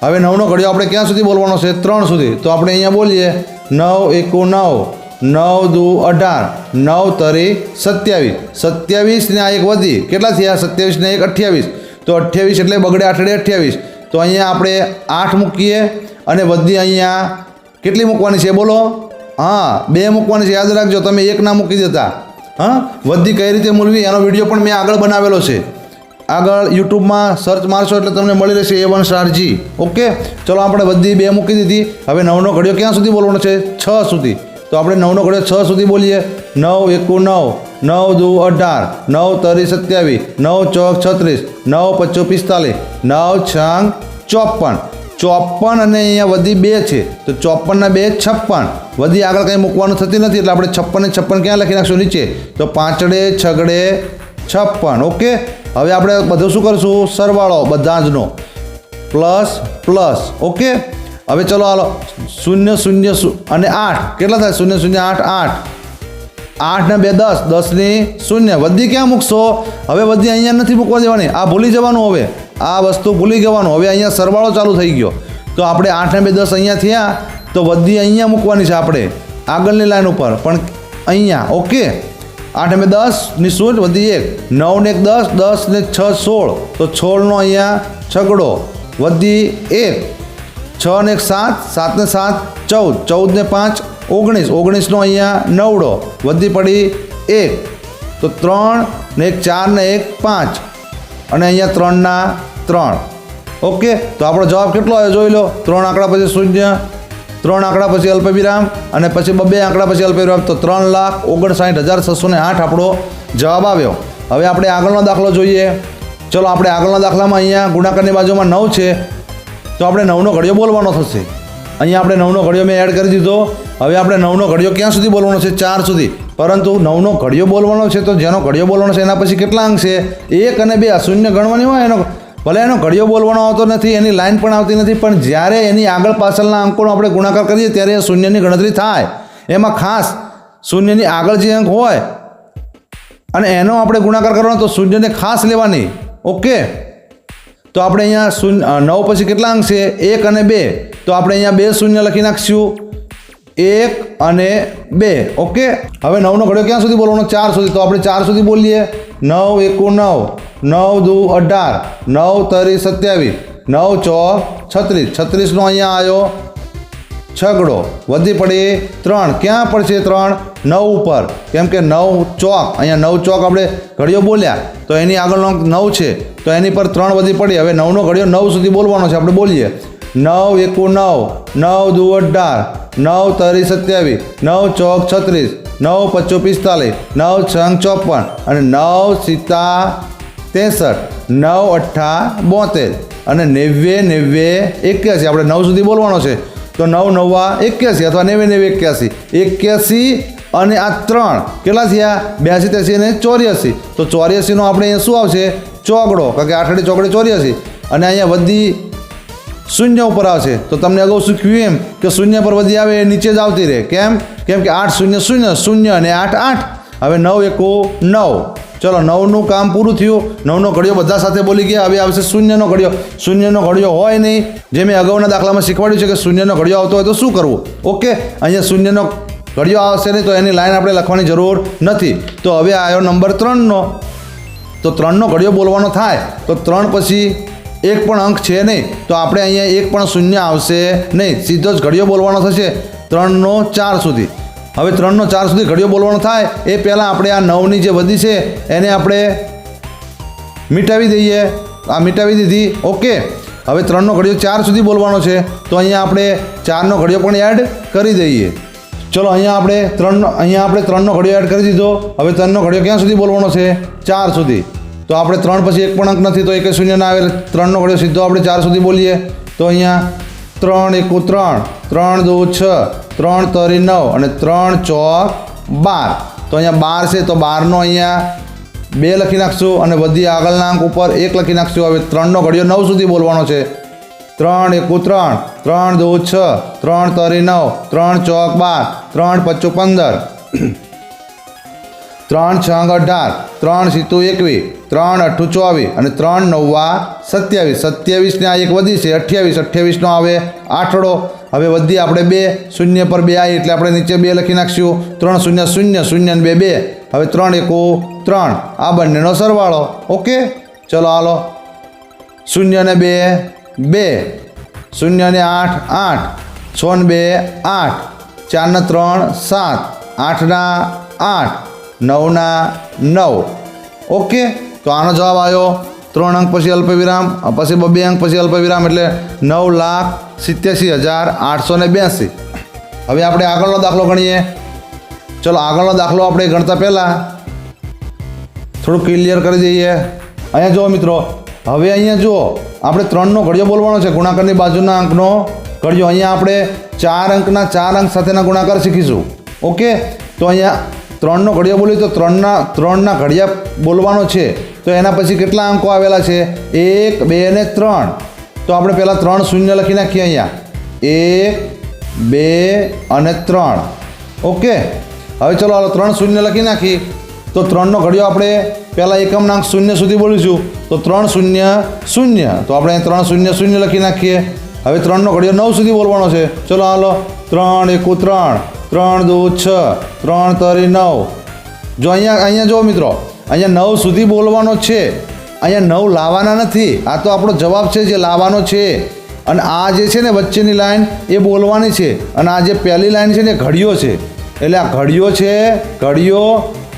Speaker 1: હવે 9નો ઘડિયો આપણે ક્યાં સુધી બોલવાનો છે? 3 સુધી. તો આપણે અહીંયા બોલીએ 9 1 9, 9 2 18, 9 3 27. 27 ને આ એક વધી કેટલા થયા? 27 ને 1 28. તો 28 એટલે બગડે 8 28. તો અહીંયા આપણે 8 મૂકીએ અને વધી અહીંયા કેટલી મૂકવાની છે બોલો? હા, 2 મૂકવાની છે. યાદ રાખજો, તમે 1 ના મૂકી દેતા. હા, વધી કઈ રીતે મૂલવી એનો વિડીયો પણ મેં આગળ બનાવેલો છે. આગળ યુટ્યુબમાં સર્ચ મારશો એટલે તમને મળી રહેશે A1 Star G. ઓકે, ચલો આપણે વધી 2 મૂકી દીધી. હવે 9નો ઘડિયો ક્યાં સુધી બોલવાનો છે? 6 સુધી. તો આપણે 9નો ઘડિયો 6 સુધી બોલીએ 9 1 9, 9 2 18, 9 3 27, 9 ચોક 36, 9 25 45, 9 6 54. 54 અને અહીંયા વધી 2 છે, તો 54 ના 2 56. વધી આગળ કંઈ મૂકવાનું થતી નથી, એટલે આપણે 56 ને 56 ક્યાં લખી નાખશું? નીચે. તો 5 6 56. ઓકે, હવે આપણે બધું શું કરશું? સરવાળો બધા જનો પ્લસ પ્લસ. ઓકે, હવે ચલો હાલો 0 0 અને 8 કેટલા થાય? 0 0 8 8. 8 ને 2 10, 10 ની 0. વધી ક્યાં મૂકશો? હવે વધી અહીંયા નથી મૂકવા દેવાની, આ ભૂલી જવાનું. હવે આ વસ્તુ ભૂલી જવાનું. હવે અહીંયા સરવાળો ચાલુ થઈ ગયો, તો આપણે 8 ને 2 10 અહીંયા થયા, તો વધી અહીંયા મૂકવાની છે આપણે આગળની લાઈન ઉપર, પણ અહીંયા. ઓકે, 8 ને 10 ની 0, વધી 1, 9 ને 1 10, 10 ને 6 16. તો 16નો અહીંયા છગડો વધી 1, 6 ને 1 7, 7 ને 7 14, 14 ને 5 19, 19નો અહીંયા 9ડો વધી પડી 1. તો 3 ને 1 4 ને 1 5 અને અહીંયા 3 ના 3. ઓકે, તો આપણો જવાબ કેટલો આવ્યો જોઈ લો. 3 આંકડા પછી 0, 3 આંકડા પછી અલ્પવિરામ અને પછી 2 આંકડા પછી અલ્પવિરામ. તો 3,59,608 આપણો જવાબ આવ્યો. હવે આપણે આગળનો દાખલો જોઈએ. ચલો આપણે આગળના દાખલામાં અહીંયા ગુણાકારની બાજુમાં 9 છે, તો આપણે 9નો ઘડિયો બોલવાનો થશે. અહીંયા આપણે 9નો ઘડિયો મેં એડ કરી દીધો. હવે આપણે 9નો ઘડિયો ક્યાં સુધી બોલવાનો છે? 4 સુધી. પરંતુ 9નો ઘડિયો બોલવાનો છે, તો જેનો ઘડિયો બોલવાનો છે એના પછી કેટલા અંક છે? 1 અને 2. શૂન્ય ગણવાની હોય એનો, ભલે એનો ઘડિયો બોલવાનો આવતો નથી, એની લાઈન પણ આવતી નથી, પણ જ્યારે એની આગળ પાછળના અંકોનો આપણે ગુણાકાર કરીએ ત્યારે એ શૂન્યની ગણતરી થાય. એમાં ખાસ શૂન્યની આગળ જે અંક હોય અને એનો આપણે ગુણાકાર કરવાનો, તો શૂન્યને ખાસ લેવાની. ઓકે, તો આપણે અહીંયા 9 પછી કેટલા અંક છે? 1 અને 2. તો આપણે અહીંયા 2 શૂન્ય લખી નાખીશું, 1 અને 2. ઓકે, હવે 9નો ઘડિયો ક્યાં સુધી બોલવાનો? 4 સુધી. તો આપણે 4 સુધી બોલીએ 9 1 9, 9 2 18, 9 3 27, 9 ચોક 36. 36નો અહીંયા આવ્યો છગડો વધી પડી 3. ક્યાં પડશે 3? 9 ઉપર, કેમ કે 9 ચોક, અહીંયા 9 ચોક આપણે ઘડિયો બોલ્યા તો એની આગળનો 9 છે, તો એની પર 3 વધી પડી. હવે 9નો ઘડિયો 9 સુધી બોલવાનો છે. આપણે બોલીએ 9 એકુ 9, 9 દુ 18, 9 તરી 27, 9 ચોક 36, 9 પચ્ચું 45, 9 છંગ 54 અને 9 સિત્તા 63, 9 અઠ્ઠા 72 અને 90 90 81. આપણે 9 સુધી બોલવાનો છે તો 9 નવ્વા 81 અથવા 90 90 81 અને આ 3 કેટલા થયા 82 83 અને 84. તો 84 નો આપણે અહીંયા શું આવશે ચોગડો, કારણ કે 8 ચોકડે 84 અને અહીંયા વધી શૂન્ય ઉપર આવશે. તો તમને અગાઉ શું કહ્યું એમ કે શૂન્ય પર વધી આવે એ નીચે જ આવતી રહે. કેમ કે 8 0 0 0 અને 8 8. હવે 9 એકુ 9. ચલો 9નું કામ પૂરું થયું. 9નો ઘડિયો બધા સાથે બોલી ગયા. હવે આવશે શૂન્યનો ઘડિયો. શૂન્યનો ઘડિયો હોય નહીં, જે મેં અગાઉના દાખલામાં શીખવાડ્યું છે કે શૂન્યનો ઘડિયો આવતો હોય તો શું કરવું. ઓકે, અહીંયા શૂન્યનો ઘડિયો આવશે નહીં તો એની લાઈન આપણે લખવાની જરૂર નથી. તો હવે આવ્યો નંબર 3નો. તો 3નો ઘડિયો બોલવાનો થાય તો 3 પછી એક પણ અંક છે નહીં, તો આપણે અહીંયા એક પણ શૂન્ય આવશે નહીં, સીધો જ ઘડિયો બોલવાનો થશે 3નો 4 સુધી. હવે 3નો 4 સુધી ઘડિયો બોલવાનો થાય એ પહેલાં આપણે આ 9ની જે વધી છે એને આપણે મિટાવી દઈએ. આ મિટાવી દીધી. ઓકે, હવે 3નો ઘડિયો 4 સુધી બોલવાનો છે તો અહીંયા આપણે 4નો ઘડિયો પણ એડ કરી દઈએ. ચલો અહીંયા આપણે 3નો ઘડિયો એડ કરી દીધો. હવે 3નો ઘડિયો ક્યાં સુધી બોલવાનો છે 4 સુધી. તો આપણે 3 પછી એક પણ અંક નથી તો એક શૂન્ય ના આવે, 3નો ઘડિયો સીધો આપણે 4 સુધી બોલીએ. તો અહીંયા 3 એકુ 3, 3 દુ 6, 3 તરી 9 અને 3 ચોક 12. તો અહીંયા 12 છે તો 12નો અહીંયા 2 લખી નાખશું અને વધી આગળના અંક ઉપર 1 લખી નાખશું. હવે 3નો ઘડિયો 9 સુધી બોલવાનો છે. 3 એકુ 3, 3 દુ 6, 3 તરી 9, 3 ચોક 12, 3 પચ્ચું 15, 3 છંગ 18, 3 સીતું 21, 3 અઠ્ઠું 24 અને 3 નવ્વા 27. 27 ને આ એક વધી છે 28. 28નો આવે આઠડો. હવે વધી આપણે 2 શૂન્ય પર 2 આવી એટલે આપણે નીચે 2 લખી નાખશું. 3 0 0 0 ને 2 2. હવે 3 એકુ 3, આ બંનેનો સરવાળો. ઓકે, ચલો હાલો. 0 ને 2 2, 0 ને 8 8, 6 ને 2 8, 4 ને 3 7, 8 ના 8, 9 ના 9. ઓકે, તો આનો જવાબ આવ્યો 3 અંક પછી અલ્પવિરામ, પછી 2 અંક પછી અલ્પવિરામ એટલે 9,87,882. હવે આપણે આગળનો દાખલો ગણીએ. ચલો આગળનો દાખલો આપણે ગણતા પહેલાં થોડું ક્લિયર કરી દઈએ. અહીંયા જુઓ મિત્રો, હવે અહીંયા જુઓ આપણે 3નો ઘડિયો બોલવાનો છે, ગુણાકારની બાજુના અંકનો ઘડિયો. અહીંયા આપણે 4 અંકના 4 અંક સાથેના ગુણાકાર શીખીશું. ઓકે, તો અહીંયા 3નો ઘડિયો બોલી તો 3ના ઘડિયા બોલવાનો છે તો એના પછી કેટલા અંકો આવેલા છે 1 2 અને 3. તો આપણે પહેલાં 3 શૂન્ય લખી નાખીએ અહીંયા 1 2 અને 3. ઓકે, હવે ચલો હાલો 3 શૂન્ય લખી નાખી. તો 3નો ઘડિયો આપણે પહેલાં એકમના અંક 0 સુધી બોલીશું તો 3 0 0. તો આપણે 3 0 0 લખી નાખીએ. હવે 3નો ઘડિયો 9 સુધી બોલવાનો છે. ચલો હાલો 3 એકુ 3, 3 દુ 6, 3 તરી 9. જો અહીંયા જુઓ મિત્રો, અહીંયા 9 સુધી બોલવાનો છે, અહીંયા 9 લાવવાના નથી. આ તો આપણો જવાબ છે જે લાવવાનો છે. અને આ જે છે ને વચ્ચેની લાઈન એ બોલવાની છે અને આ જે પહેલી લાઈન છે ને ઘડિયો છે. એટલે આ ઘડિયો છે, ઘડિયો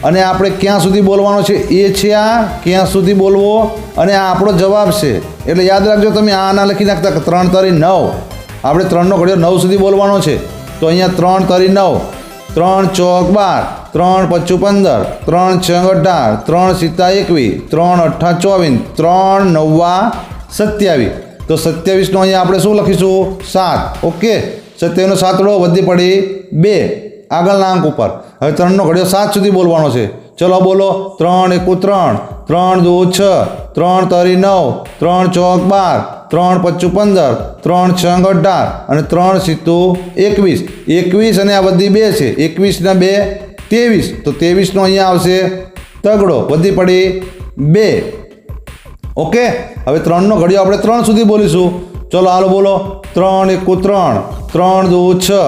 Speaker 1: અને આપણે ક્યાં સુધી બોલવાનો છે એ છે આ ક્યાં સુધી બોલવો અને આ આપણો જવાબ છે. એટલે યાદ રાખજો તમે આ ના લખી નાખતા કે 3 તરી 9. આપણે 3નો ઘડિયો 9 સુધી બોલવાનો છે. તો અહીંયા 3 તરી 9, 3 ચોક 12, 3 પચ્ચું 15, 3 છંગ 18, 3 સિત્તા 21, 3 અઠ્ઠા 24, 3 નવ્વા 27. તો 27નો અહીંયા આપણે શું લખીશું 7. ઓકે, 27નો 7ડો વધી પડી 2 આગળના અંક ઉપર. હવે 3નો ઘડિયો 7 સુધી બોલવાનો છે. ચલો બોલો 3 એકુ 3, 3 દુ 6, 3 તરી 9, 3 ચોક 12, 3 પચ્ચું 15, 3 છંગ 18 અને 3 સીતું 21. 21 અને આ વધી 2 છે. 21 ના 2 23. તો 23નો અહીંયા આવશે તગડો, વધી પડી 2. ઓકે, હવે 3નો ઘડિયો આપણે 3 સુધી બોલીશું. ચલો હાલો બોલો 3 એકુ 3, 3 દુ 6,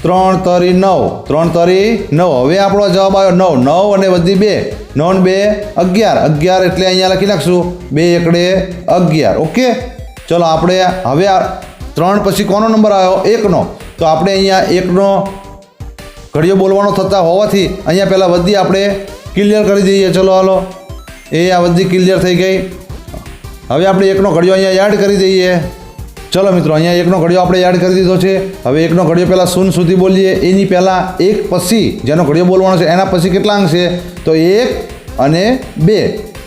Speaker 1: 3 તરી 9, 3 તરી 9. હવે આપણો જવાબ આવ્યો 9. 9 અને વધી 2, 9 ને 2 11. 11 એટલે અહીંયા લખી નાખશું 2 એકડે 11. ઓકે, ચલો આપણે હવે આ 3 પછી કોનો નંબર આવ્યો 1નો. તો આપણે અહીંયા 1નો ઘડિયો બોલવાનો થતા હોવાથી અહીંયા પહેલાં વધી આપણે ક્લિયર કરી દઈએ. ચલો હાલો, એ આ વધી ક્લિયર થઈ ગઈ. હવે આપણે 1નો ઘડિયો અહીંયા એડ કરી દઈએ. ચલો મિત્રો, અહીંયા એકનો ઘડિયો આપણે એડ કરી દીધો છે. હવે એકનો ઘડિયો પહેલાં શૂન્ય સુધી બોલીએ. એની પહેલાં એક પછી જેનો ઘડિયો બોલવાનો છે એના પછી કેટલા અંક છે? તો 1 અને 2.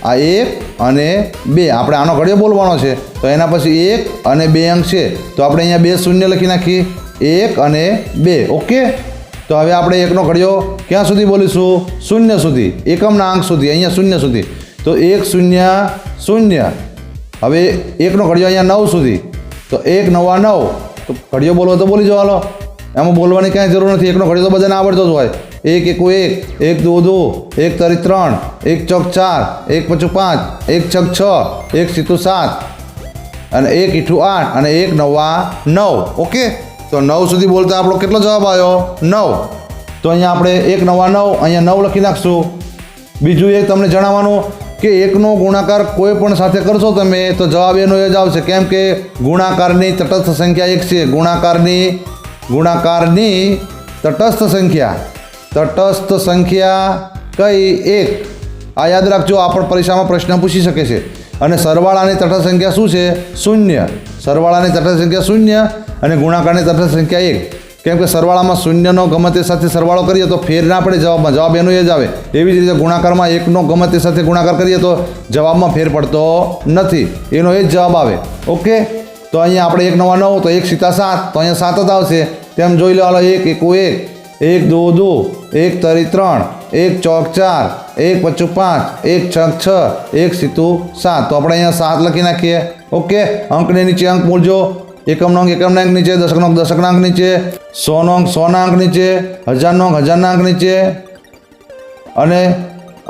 Speaker 1: આ 1 અને 2 આપણે આનો ઘડિયો બોલવાનો છે તો એના પછી 1 અને 2 અંક છે. તો આપણે અહીંયા 2 શૂન્ય લખી નાખીએ. 1 અને 2. ઓકે. તો હવે આપણે એકનો ઘડિયો ક્યાં સુધી બોલીશું? શૂન્ય સુધી, એકમના અંક સુધી. અહીંયા શૂન્ય સુધી. તો 1 0 0. હવે એકનો ઘડિયો અહીંયા 9 સુધી. તો 1 9 9. તો ઘડિયો બોલવો તો બોલી જવાનો, એમાં બોલવાની કાંઈ જરૂર નથી. એકનો ઘડિયો તો બધાને આવડતો જ હોય. 1 1 1, 1 2 2, 1 3 3, 1 4 4, 1 5 5, 1 6 6, 1 7 7 અને 1 8 8 અને 1 9 9. ઓકે. તો 9 સુધી બોલતા આપણો કેટલો જવાબ આવ્યો? 9. તો અહીંયા આપણે 1 9 9 અહીંયા 9 લખી નાખશું. બીજું એક તમને જણાવવાનું કે એકનો ગુણાકાર કોઈ પણ સાથે કરશો તમે તો જવાબ એનો એ જ આવશે. કેમ કે ગુણાકારની તટસ્થ સંખ્યા 1 છે. ગુણાકારની તટસ્થ સંખ્યા કઈ? 1. આ યાદ રાખજો, આ પણ પરીક્ષામાં પ્રશ્ન પૂછી શકે છે. અને સરવાળાની તટસ્થ સંખ્યા શું છે? 0. સરવાળાની તટસ્થ સંખ્યા 0 અને ગુણાકારની તટસ્થ સંખ્યા 1. કેમ કે સરવાળામાં શૂન્યનો ગમે તે સાથે સરવાળો કરીએ તો ફેર ના પડે જવાબમાં, જવાબ એનો એ જ આવે. એવી જ રીતે ગુણાકારમાં 1નો ગમે તે સાથે ગુણાકાર કરીએ તો જવાબમાં ફેર પડતો નથી, એનો એ જ જવાબ આવે. ઓકે. તો અહીંયા આપણે 1 9 9 તો 1 7 7, તો અહીંયા 7 જ આવશે. તેમ જોઈ લો. 1 1 1, 1 2 2, 1 3 3, 1 4 4, 1 5 5, 1 6 6, 1 7 7. તો આપણે અહીંયા 7 લખી નાખીએ. ઓકે. અંકની નીચે અંક બોલજો. એકમનો અંક એકમના અંક નીચે, દશકનો અંક દશકના અંક નીચે, 100નો અંક 100ના અંક નીચે, 1000નો અંક 1000ના અંક નીચે અને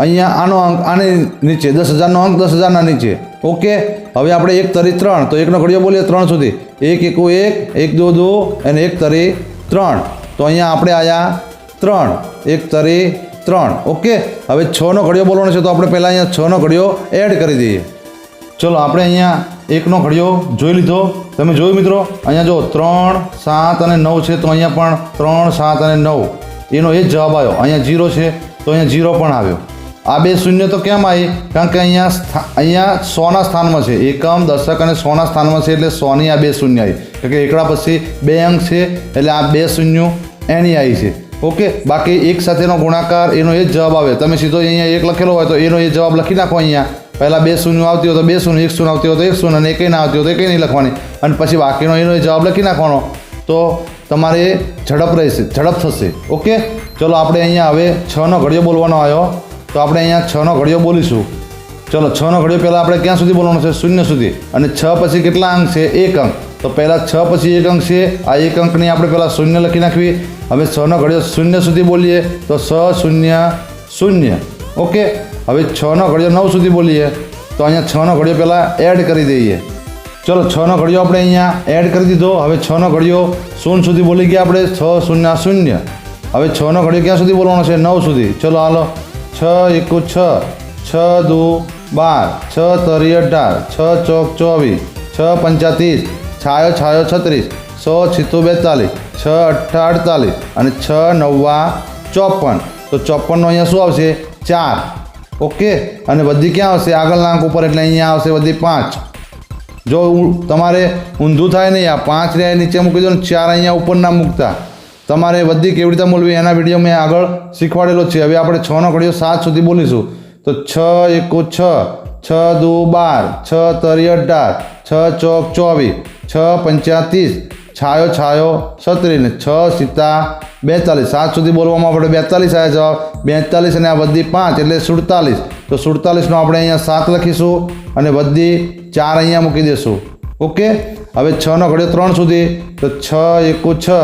Speaker 1: અહીંયા આનો અંક આની નીચે, 10,000નો અંક 10,000ના નીચે. ઓકે. હવે આપણે 1 3 3 તો એકનો ઘડિયો બોલીએ 3 સુધી. 1 1 1, 1 2 2 અને 1 3 3. તો અહીંયા આપણે આયા 3, 1 3 3. ઓકે. હવે 6નો ઘડિયો બોલવાનો છે તો આપણે પહેલાં અહીંયા 6નો ઘડિયો એડ કરી દઈએ. ચલો, આપણે અહીંયા એકનો ઘડિયો જોઈ લીધો. તમે જોયું મિત્રો? અહીંયા જો 3 7 અને 9 છે તો અહીંયા પણ 3 7 અને 9 એનો એ જ જવાબ આવ્યો. અહીંયા 0 છે તો અહીંયા 0 પણ આવ્યો. આ 2 શૂન્ય તો કેમ આવી? કારણ કે અહીંયા 100ના સ્થાનમાં છે. એકમ, દશક અને 100ના સ્થાનમાં છે એટલે 100ની આ 2 શૂન્ય આવી. કારણ કે એકડા પછી 2 અંક છે એટલે આ 2 શૂન્યો એની આવી છે. ઓકે. બાકી એક સાથેનો ગુણાકાર એનો એ જ જવાબ આવે. તમે સીધો અહીંયા 1 લખેલો હોય તો એનો એ જવાબ લખી નાખો. અહીંયા પહેલાં 2 શૂન્ય આવતી હોય તો 2 શૂન્ય, 1 શૂન્ય આવતી હોય તો 1 શૂન્ય અને 1 ના આવતી હોય તો 1 નહીં લખવાની અને પછી બાકીનો એનો એ જવાબ લખી નાખવાનો. તો તમારે ઝડપ રહેશે, ઝડપ થશે. ઓકે. ચલો, આપણે અહીંયા હવે 6નો ઘડિયો બોલવાનો આવ્યો તો આપણે અહીંયા 6નો ઘડિયો બોલીશું. ચલો, 6નો ઘડિયો પહેલાં આપણે ક્યાં સુધી બોલવાનો છે? 0 સુધી. અને 6 પછી કેટલા અંક છે? 1 અંક. તો પહેલાં 6 પછી 1 અંક છે. આ 1 અંકની આપણે પહેલાં 0 લખી નાખવી. હવે 6નો ઘડિયો 0 સુધી બોલીએ તો 6 0 0. ઓકે. હવે 6નો ઘડિયો 9 સુધી બોલીએ તો અહીંયા 6નો ઘડિયો પહેલાં એડ કરી દઈએ. ચલો, 6નો ઘડિયો આપણે અહીંયા એડ કરી દીધો. હવે 6નો ઘડિયો 0 સુધી બોલી ગયા આપણે. 6 0 0. હવે 6નો ઘડિયો ક્યાં સુધી બોલવાનો છે? 9 સુધી. ચલો, હાલો. 6 1 6, 6 2 12, 6 3 18, 6 4 24, 6 35, 6 36, 100 42, 6 48 અને 6 9 54. તો 54નો અહીંયા શું આવશે? 4. ઓકે. અને બધી ક્યાં આવશે? આગળના અંક ઉપર એટલે અહીંયા આવશે બધી 5. જો તમારે ઊંધું થાય નહીં, આ 5 ને નીચે મૂકી દો ને 4 અહીંયા ઉપર ના મૂકતા. તમારે બધી કેવી રીતે બોલવી એના વિડીયો મેં આગળ શીખવાડેલો છે. હવે આપણે 6નો ઘડિયો 7 સુધી બોલીશું. તો 6 1 6, 6 2 12, 6 3 18, 6 4 24, 6 35, 6 36 ને 6 7 42. 7 સુધી બોલવામાં આપણે 42 આવ્યા જવાબ. 42 અને આ બધી 5 એટલે 47. તો 47નો આપણે અહીંયા 7 લખીશું અને બધી 4 અહીંયા મૂકી દઈશું. ઓકે. હવે 6નો ઘડિયો 3 સુધી. તો 6 1 6,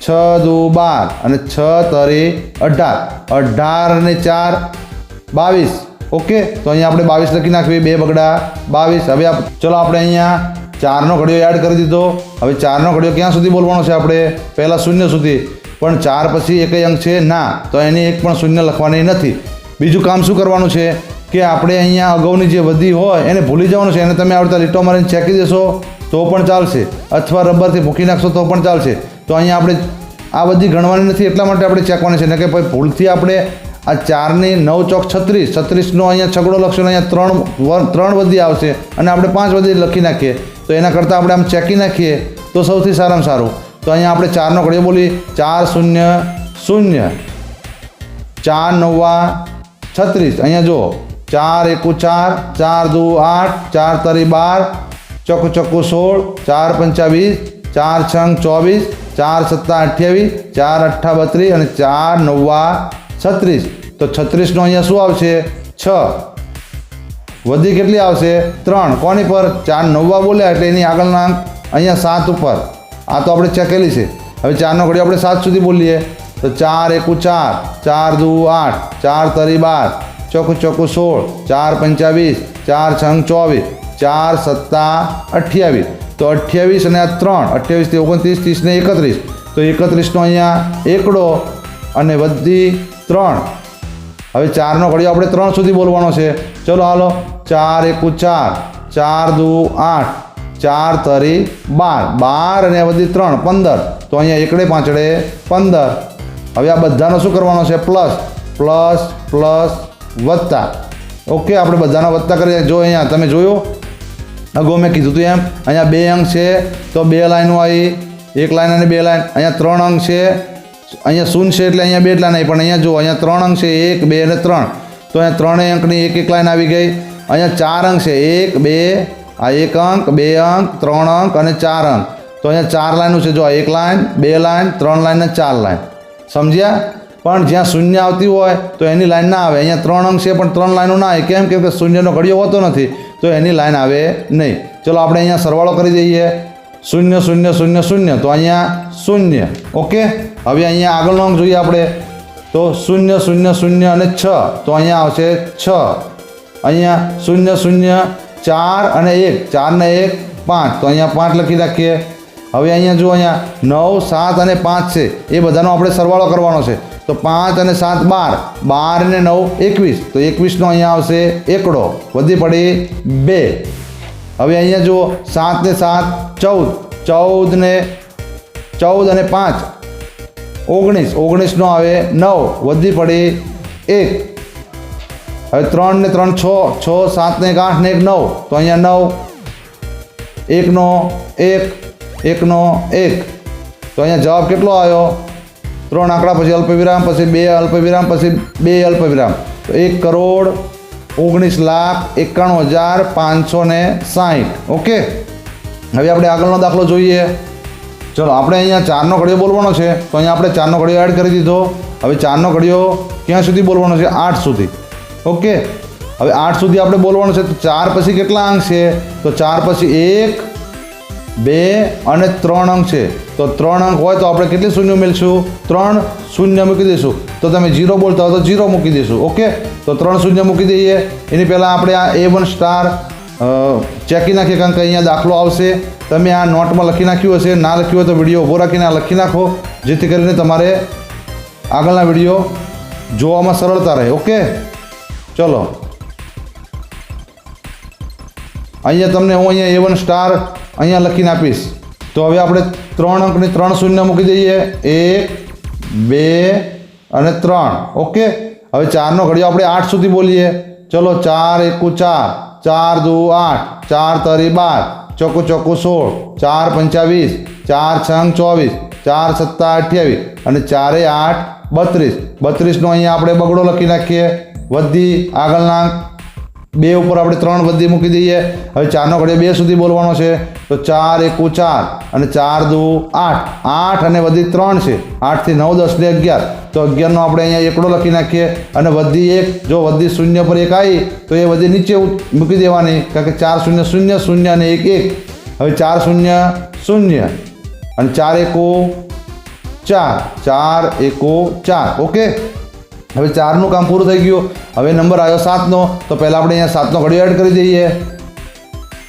Speaker 1: 6 2 12 અને 6 3 18. 18 અને 4 22. ઓકે. તો અહીંયા આપણે 22 લખી નાખવી. 2 બગડા 22. હવે ચલો, આપણે અહીંયા 4નો ઘડિયો એડ કરી દીધો. હવે 4નો ઘડિયો ક્યાં સુધી બોલવાનો છે? આપણે પહેલાં 0 સુધી. પણ 4 પછી એક અંક છે ના, તો એની એક પણ શૂન્ય લખવાની નથી. બીજું કામ શું કરવાનું છે કે આપણે અહીંયા અગાઉની જે વધી હોય એને ભૂલી જવાનું છે. એને તમે આવડતા લીટો મારીને ચેકી દેશો તો પણ ચાલશે, અથવા રબરથી ભૂકી નાખશો તો પણ ચાલશે. તો અહીંયા આપણે આ બધી ગણવાની નથી, એટલા માટે આપણે ચેકવાની છે. ને કે ભાઈ ભૂલથી આપણે આ 4ની 9 ચોક 36, 36નો અહીંયા છગડો લખશો ને અહીંયા 3 વધી આવશે અને આપણે 5 વધી લખી નાખીએ. તો એના કરતાં આપણે આમ ચેકી નાખીએ તો સૌથી સારામાં સારું. તો અહીંયા આપણે 4નો ઘડિયો બોલીએ 4 0 0, 4 9 36. અહીંયા જુઓ 4 1 4, 4 2 8, 4 3 12, ચોક ચોક 16, 4 5 20, 4 6 24, 4 7 28, 4 8 32 અને 4 9 36. તો 36નો અહીંયા શું આવશે? 6 વધી કેટલી આવશે? 3. કોની પર? 4 9 બોલ્યા એટલે એની આગળના અંક અહીંયા 7 ઉપર. આ તો આપણે ચેકેલી છે. હવે 4નો ઘડિયો આપણે 7 સુધી બોલીએ તો 4 1 4, 4 2 8, 4 3 12, ચોક ચોક 16, 4 5 20, 4 6 24, 4 7 28. તો 28 અને આ 3, 28 થી 29, 30 ને 31. તો 31નો અહીંયા એકડો અને વધી 3. હવે 4નો ઘડિયો આપણે 3 સુધી બોલવાનો છે. ચલો હાલો 4 1 4, 4 2 8, 4 3 12, 12 અને વધી 3 15. તો અહીંયા એકડે પાંચડે 15. હવે આ બધાનો શું કરવાનો છે? પ્લસ પ્લસ પ્લસ વત્તા. ઓકે, આપણે બધાનો વત્તા કરીએ. જો અહીંયા તમે જોયું, અગાઉ મેં કીધું હતું એમ અહીંયા 2 અંક છે તો 2 લાઈનો આવી, 1 લાઈન અને 2 લાઈન. અહીંયા 3 અંક છે, અહીંયા 0 છે એટલે અહીંયા 2 લાઈન આવી. પણ અહીંયા જો અહીંયા 3 અંક છે, 1 2 અને 3. તો અહીંયા 3 અંકની 1 લાઈન આવી ગઈ. અહીંયા 4 અંક છે, 1 2, આ 1 અંક, 2 અંક, 3 અંક અને 4 અંક. તો અહીંયા 4 લાઈનો છે. જો 1 લાઈન, 2 લાઈન, 3 લાઈન અને 4 લાઈન. સમજ્યા? પણ જ્યાં શૂન્ય આવતી હોય તો એની લાઈન ના આવે. અહીંયા 3 અંક છે પણ 3 લાઈનો ના આવે. કેમ? કેમ કે શૂન્યનો ઘડિયો હોતો નથી તો એની લાઈન આવે નહીં. ચલો આપણે અહીંયા સરવાળો કરી દઈએ. 0 0 0 0. તો અહીંયા 0. ઓકે, હવે અહીંયા આગળનો અંક જોઈએ આપણે તો 0 0 0 અને 6. તો અહીંયા આવશે 6. અહીંયા 0 0 4 અને 1, 4 ને 1 5. તો અહીંયા 5 લખી રાખીએ. હવે અહીંયા જો અહીંયા 9 7 અને 5 છે, એ બધાનો આપણે સરવાળો કરવાનો છે. તો 5 અને 7 12, 12 અને 9 21. તો 21નો અહીંયા આવશે એકડો, વધી પડી 2. હવે અહીંયા જુઓ 7 ને 7 14, 14 ને 14 અને 5 19, 19નો આવે 9, વધી પડી 1. હવે 3 ને 3 6, 6 7 ને 8 ને 1 9. તો અહીંયા 9, 1નો 1, 1નો 1. તો અહીંયા જવાબ કેટલો આવ્યો? 3 આંકડા પછી અલ્પવિરામ, પછી 2 અલ્પવિરામ, પછી 2 અલ્પવિરામ. તો 1,91,91,560. ઓકે, હવે આપણે આગળનો દાખલો જોઈએ. ચલો આપણે અહીંયા 4નો ઘડિયો બોલવાનો છે. તો અહીંયા આપણે 4નો ઘડિયો એડ કરી દીધો. હવે 4નો ઘડિયો ક્યાં સુધી બોલવાનો છે? 8 સુધી. ઓકે, હવે 8 સુધી આપણે બોલવાનું છે. તો 4 પછી કેટલા અંક છે? તો 4 પછી 1 2 અને 3 અંક છે. તો 3 અંક હોય તો આપણે કેટલી શૂન્ય ઉમેરીશું? 3 શૂન્ય મૂકી દઈશું. તો તમે 0 બોલતા હો તો 0 મૂકી દઈશું. ઓકે, તો 3 શૂન્ય મૂકી દઈએ. એની પહેલાં આપણે આ A1 સ્ટાર ચેકી નાખીએ, કારણ કે અહીંયા દાખલો આવશે. તમે આ નોટમાં લખી નાખ્યું હશે, ના લખ્યું હોય તો વિડીયો ઊભો રાખીને આ લખી નાખો, જેથી કરીને તમારે આગળના વિડીયો જોવામાં સરળતા રહે. ઓકે, ચલો અહીંયા તમને હું અહીંયા A1 સ્ટાર અહીંયા લખીને આપીશ. તો હવે આપણે 3 અંકની 3 શૂન્ય મૂકી દઈએ. 1 2 અને 3. ઓકે, હવે 4નો ઘડિયો આપણે 8 સુધી બોલીએ. ચલો 4 1 4, 4 2 8, 4 3 12, ચોકો ચોકો 16, 4 25, 4 6 24, 4 7 28 અને 4 8 32. 32નો અહીંયા આપણે બગડો લખી નાખીએ. વધી આગળના 2 ઉપર આપણે 3 વધી મૂકી દઈએ. હવે 4નો ઘડિયો 2 સુધી બોલવાનો છે. તો 4 1 4 અને 4 2 8, 8 અને વધી 3 છે. 8 થી 9 10 ને 11. તો 11નો આપણે અહીંયા એકડો લખી નાખીએ. અને વધી 1, જો વધી 0 પર 1 આવી તો એ વધી નીચે મૂકી દેવાની, કારણ કે 4 0 0 0 અને 1 1. હવે 4 0 0 અને 4 1 4, 4 1 4. ઓકે, હવે 4નું કામ પૂરું થઈ ગયું. હવે નંબર આવ્યો 7નો. તો પહેલાં આપણે અહીંયા 7નો ઘડિયો એડ કરી દઈએ.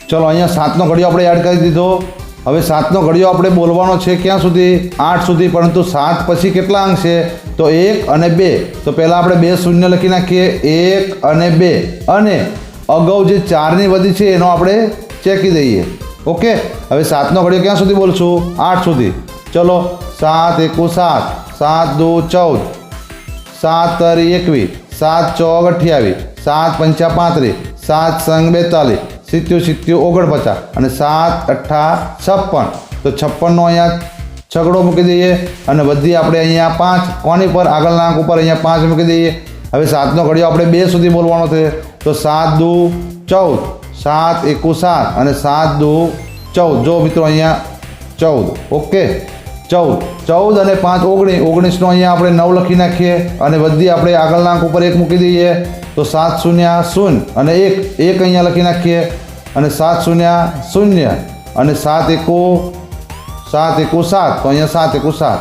Speaker 1: ચલો અહીંયા 7નો ઘડિયો આપણે એડ કરી દીધો. હવે 7નો ઘડિયો આપણે બોલવાનો છે ક્યાં સુધી? 8 સુધી. પરંતુ 7 પછી કેટલા અંક છે? તો 1 અને 2. તો પહેલાં આપણે 2 શૂન્ય લખી નાખીએ. 1 અને 2. અને અગાઉ જે 4ની વધી છે એનો આપણે ચેકી દઈએ. ઓકે, હવે 7નો ઘડિયો ક્યાં સુધી બોલશું? 8 સુધી. ચલો 7 1 7, 7 2 14, 7 તરી 21, 7 ચોક 28, 7 પંચા 35, 7 સંગ 42, 70 49 અને 7 અઠ્ઠા 56. તો 56નો અહીંયા છગડો મૂકી દઈએ અને બધી આપણે અહીંયા 5 કોની પર આગળના આંક ઉપર અહીંયા 5 મૂકી દઈએ. હવે 7નો ઘડિયો આપણે 2 સુધી બોલવાનો છે. તો 7 દુ 14, 7 એકુ 7 અને 7 દુ 14. જો મિત્રો અહીંયા 14. ઓકે, 14 અને 5 19, 19નો અહીંયા આપણે 9 લખી નાખીએ અને બધી આપણે આગળના આંક ઉપર 1 મૂકી દઈએ. તો 7 શૂન્ય 0 અને 1 અહીંયા લખી નાખીએ અને 7 શૂન્ય 0 અને 7 એકુ 7. તો અહીંયા 7 એકુ 7.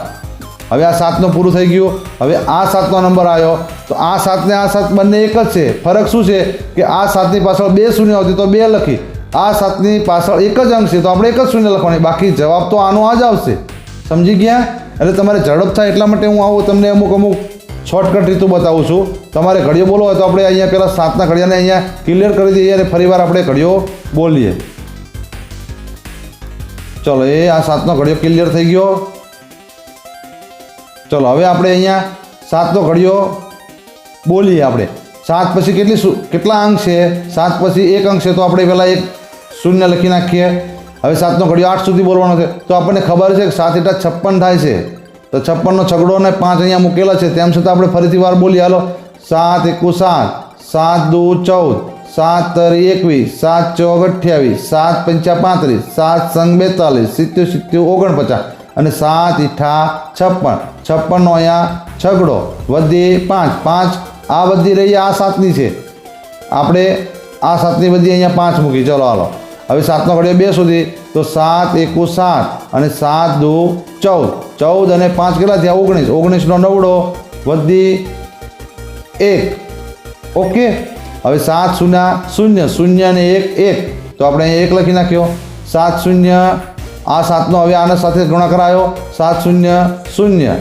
Speaker 1: હવે આ 7નો પૂરું થઈ ગયું. હવે આ 7નો નંબર આવ્યો. તો આ 7 ને આ 7 બંને એક જ છે. ફરક શું છે કે આ 7ની પાછળ 2 શૂન્ય આવતી તો 2 લખી. આ 7ની પાછળ એક જ અંક છે તો આપણે એક જ શૂન્ય લખવાની. બાકી જવાબ તો આનો આ જ આવશે. સમજી ગયા? એટલે તમારે ઝડપ થાય એટલા માટે હું આવું તમને અમુક શોર્ટકટ રીતો બતાવું છું. તમારે ઘડિયો બોલવો હોય તો આપણે અહીંયા પહેલાં 7ના ઘડિયાને અહીંયા ક્લિયર કરી દઈએ અને ફરીવાર આપણે ઘડિયો બોલીએ. ચલો, એ આ 7નો ઘડિયો ક્લિયર થઈ ગયો. ચલો, હવે આપણે અહીંયા 7નો ઘડિયો બોલીએ. આપણે 7 પછી કેટલા અંક છે? 7 પછી 1 અંક છે તો આપણે પહેલાં 1 શૂન્ય લખી નાખીએ. હવે 7નો ઘડિયો 8 સુધી બોલવાનો છે. તો આપણને ખબર છે કે 7 × 56 થાય છે. તો 56નો છગડો ને 5 અહીંયા મૂકેલા છે. તેમ છતાં આપણે ફરીથી વાર બોલીએ. હાલો, 7 એકુ 7, 7 દુ 14, 7 તરી 21, 7 ચોક 28, 7 પંચા 35, 7 સંગ 42, 70 49 અને 7 ઈઠા 56. 56નો અહીંયા છગડો વધી 5. આ બધી રહી આ 7ની છે. આપણે આ 7ની બધી અહીંયા 5 મૂકી. ચલો હાલો, હવે 7નો ઘડિયો 2 સુધી. તો 7 એકુ 7 અને 7 દુ 14. 14 અને 5 કેટલા થયા? 19. 19નો નવડો વધી 1. ઓકે, હવે 7 શૂન્ય 0, 0 અને 1 1. તો આપણે અહીંયા 1 લખી નાખ્યો. 7 શૂન્ય, આ 7નો હવે આના સાથે ગુણાકાર આવ્યો. 7 શૂન્ય 0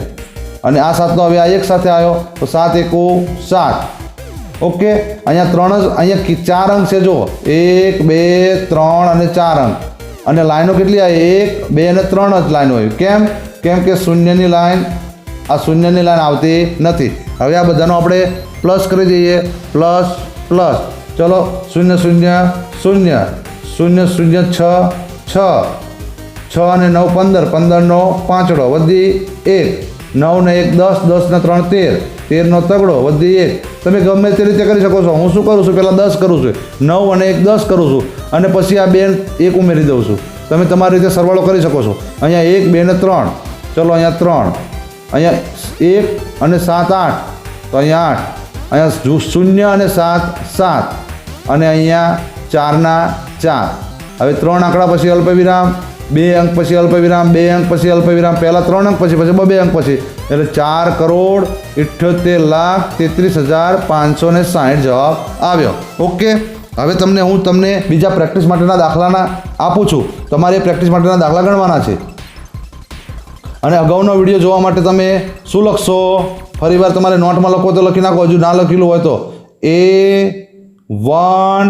Speaker 1: અને આ 7નો હવે આ 1 સાથે આવ્યો. તો 7 એકુ 7. ઓકે, અહીંયા 3 જ, અહીંયા 4 અંક છે. જો 1 2 3 અને 4 અંક. અને લાઈનો કેટલી આવી? 1 2 અને 3 જ લાઈનો આવી. કેમ કે શૂન્યની લાઈન, આ શૂન્યની લાઈન આવતી નથી. હવે આ બધાનો આપણે પ્લસ કરી દઈએ. પ્લસ. ચલો, 0 0 0 0 0 6 6 અને 9 15, 15નો પાંચડો વધી 1, 9 ને 1 10, 10 ને 3 13, 13નો તગડો વધી 1. તમે ગમે તે રીતે કરી શકો છો. હું શું કરું છું? પહેલાં 10 કરું છું, 9 અને 1 10 કરું છું અને પછી આ 2 1 ઉમેરી દઉં છું. તમે તમારી રીતે સરવાળો કરી શકો છો. અહીંયા 1 2 ને 3. ચલો, અહીંયા 3, અહીંયા 1 અને 7 8. તો અહીંયા 8, અહીંયા 0 અને 7 7 અને અહીંયા 4ના 4. હવે 3 આંકડા પછી અલ્પવિરામ, 2 અંક પછી અલ્પવિરામ, 2 અંક પછી અલ્પવિરામ, પહેલાં 3 અંક પછી 2 અંક પછી, એટલે 4,78,33,560 જવાબ આવ્યો. ઓકે, હવે હું તમને બીજા પ્રેક્ટિસ માટેના દાખલાના આપું છું. તમારે પ્રેક્ટિસ માટેના દાખલા ગણવાના છે. અને અગાઉનો વિડીયો જોવા માટે તમે શું લખશો? ફરીવાર તમારે નોટમાં લખો તો લખી નાખો. હજુ ના લખેલું હોય તો A1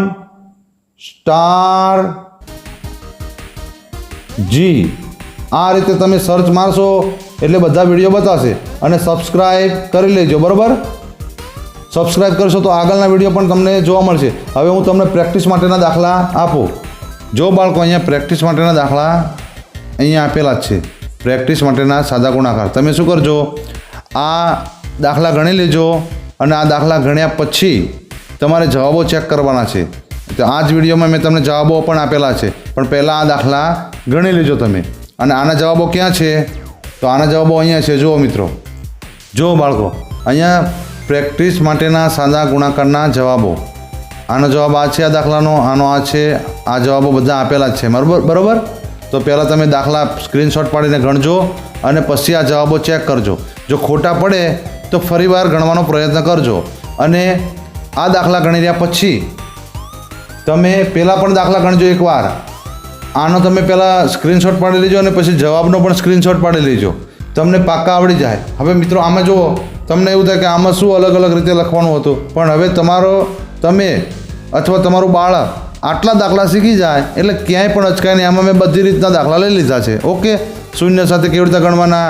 Speaker 1: G. આ રીતે તમે સર્ચ મારશો એટલે બધા વિડીયો બતાવશે. અને સબસ્ક્રાઈબ કરી લેજો. બરાબર, સબસ્ક્રાઈબ કરશો તો આગળના વિડીયો પણ તમને જોવા મળશે. હવે હું તમને પ્રેક્ટિસ માટેના દાખલા આપું. જો બાળકો, અહીંયા પ્રેક્ટિસ માટેના દાખલા અહીંયા આપેલા જ છે. પ્રેક્ટિસ માટેના સાદા ગુણાકાર. તમે શું કરજો? આ દાખલા ગણી લેજો અને આ દાખલા ગણ્યા પછી તમારે જવાબો ચેક કરવાના છે. તો આ જ વિડીયોમાં મેં તમને જવાબો પણ આપેલા છે, પણ પહેલાં આ દાખલા ગણી લેજો તમે. અને આના જવાબો ક્યાં છે? તો આના જવાબો અહીંયા છે. જુઓ મિત્રો, જુઓ બાળકો, અહીંયા પ્રેક્ટિસ માટેના સાદા ગુણાકારના જવાબો. આનો જવાબ આ છે, આ દાખલાનો, આનો આ છે. આ જવાબો બધા આપેલા જ છે. બરાબર. તો પહેલાં તમે દાખલા સ્ક્રીનશોટ પાડીને ગણજો અને પછી આ જવાબો ચેક કરજો. જો ખોટા પડે તો ફરીવાર ગણવાનો પ્રયત્ન કરજો. અને આ દાખલા ગણી રહ્યા પછી તમે પહેલાં પણ દાખલા ગણજો એકવાર. આનો તમે પહેલાં સ્ક્રીનશોટ પાડી લેજો અને પછી જવાબનો પણ સ્ક્રીનશોટ પાડી લેજો. તમને પાક્કા આવડી જાય. હવે મિત્રો, આમાં જુઓ, તમને એવું થાય કે આમાં શું અલગ અલગ રીતે લખવાનું હતું, પણ હવે તમે અથવા તમારું બાળક આટલા દાખલા શીખી જાય એટલે ક્યાંય પણ અચકાય નહીં. આમાં મેં બધી રીતના દાખલા લઈ લીધા છે. ઓકે, શૂન્ય સાથે કેવી રીતે ગણવાના,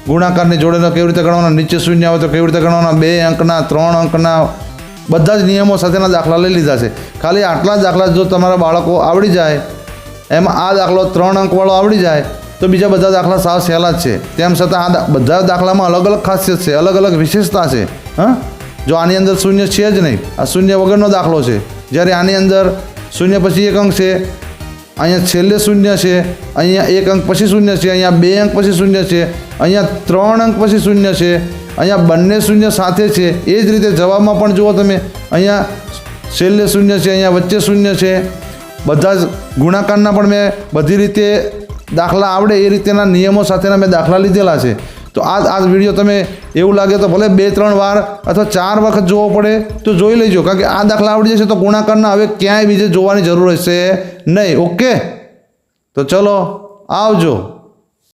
Speaker 1: ગુણાકારની જોડેનો કેવી રીતે ગણવાના, નીચે શૂન્ય આવે તો કેવી રીતે ગણવાના, 2 અંકના 3 અંકના બધા જ નિયમો સાથેના દાખલા લઈ લીધા છે. ખાલી આટલા જ દાખલા જો તમારા બાળકો આવડી જાય, એમાં આ દાખલો 3 અંકવાળો આવડી જાય તો બીજા બધા દાખલા સાવ સહેલા જ છે. તેમ છતાં આ બધા દાખલામાં અલગ અલગ ખાસિયત છે, અલગ અલગ વિશેષતા છે. હા, જો આની અંદર શૂન્ય છે જ નહીં, આ શૂન્ય વગરનો દાખલો છે. જ્યારે આની અંદર શૂન્ય પછી 1 અંક છે, અહીંયા છેલ્લે શૂન્ય છે, અહીંયા 1 અંક પછી શૂન્ય છે, અહીંયા 2 અંક પછી શૂન્ય છે, અહીંયા 3 અંક પછી શૂન્ય છે, અહીંયા બંને શૂન્ય સાથે છે. એ જ રીતે જવાબમાં પણ જુઓ તમે, અહીંયા છેલ્લે શૂન્ય છે, અહીંયા વચ્ચે શૂન્ય છે. બધા જ ગુણાકારના પણ મેં બધી રીતે દાખલા આવડે એ રીતેના નિયમો સાથેના મેં દાખલા લીધેલા છે. તો આ વિડીયો તમે એવું લાગે તો ભલે 2-3 વાર અથવા 4 વખત જોવો પડે તો જોઈ લેજો, કારણ કે આ દાખલા આવડી જશે તો ગુણાકારના હવે ક્યાંય બીજે જોવાની જરૂર હશે નહીં. ઓકે, તો ચલો આવજો.